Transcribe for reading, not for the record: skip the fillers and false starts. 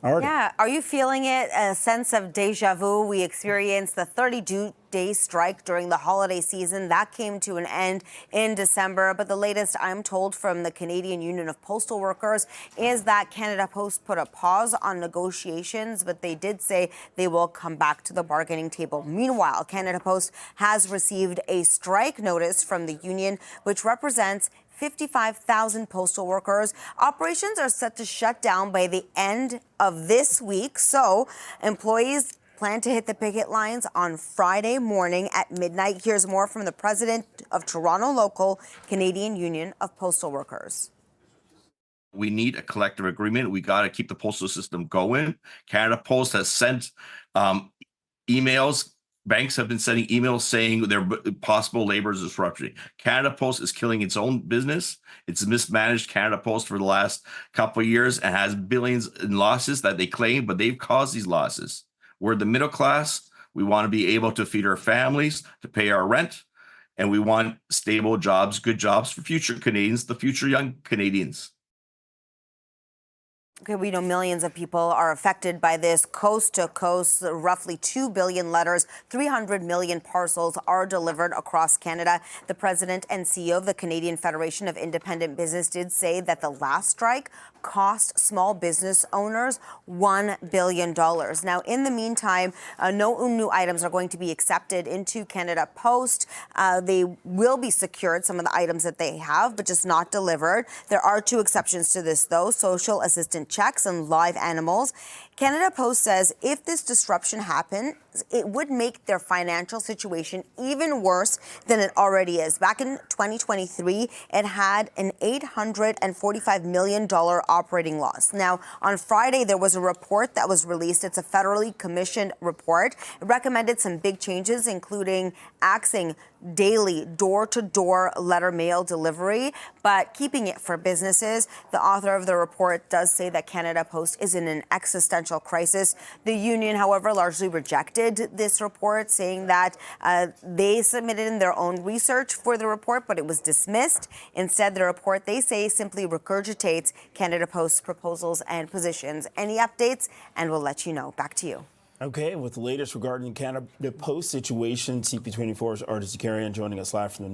Arda. Yeah, are you feeling it? A sense of deja vu? We experienced the 32-day strike during the holiday season. That came to an end in December. But the latest I'm told from the Canadian Union of Postal Workers is that Canada Post put a pause on negotiations, but they did say they will come back to the bargaining table. Meanwhile, Canada Post has received a strike notice from the union, which represents 55,000 postal workers. Operations are set to shut down by the end of this week. So employees plan to hit the picket lines on Friday morning at midnight. Here's more from the president of Toronto Local Canadian Union of Postal Workers. We need a collective agreement. We got to keep the postal system going. Canada Post has sent emails. Banks have been sending emails saying there possible labor disruption. Canada Post is killing its own business. It's mismanaged Canada Post for the last couple of years and has billions in losses that they claim, but they've caused these losses. We're the middle class. We want to be able to feed our families, to pay our rent, and we want stable jobs, good jobs for future Canadians, the future young Canadians. Okay, we know millions of people are affected by this coast to coast. Roughly 2 billion letters, 300 million parcels are delivered across Canada. The president and CEO of the Canadian Federation of Independent Business did say that the last strike cost small business owners $1 billion. Now, in the meantime, no new items are going to be accepted into Canada Post. They will be secured, some of the items that they have, but just not delivered. There are two exceptions to this, though: social assistance checks and live animals. Canada Post says if this disruption happens, it would make their financial situation even worse than it already is. Back in 2023, it had an $845 million operating loss. Now, on Friday, there was a report that was released. It's a federally commissioned report. It recommended some big changes, including axing daily door-to-door letter mail delivery, but keeping it for businesses. The author of the report does say that Canada Post is in an existential crisis. The union, however, largely rejected this report, saying that they submitted in their own research for the report, but it was dismissed. Instead, the report, they say, simply regurgitates Canada Post's proposals and positions. Any updates, and we'll let you know. Back to you. Okay, with the latest regarding the Canada Post situation, CP24's Arda Zakarian joining us live from the news.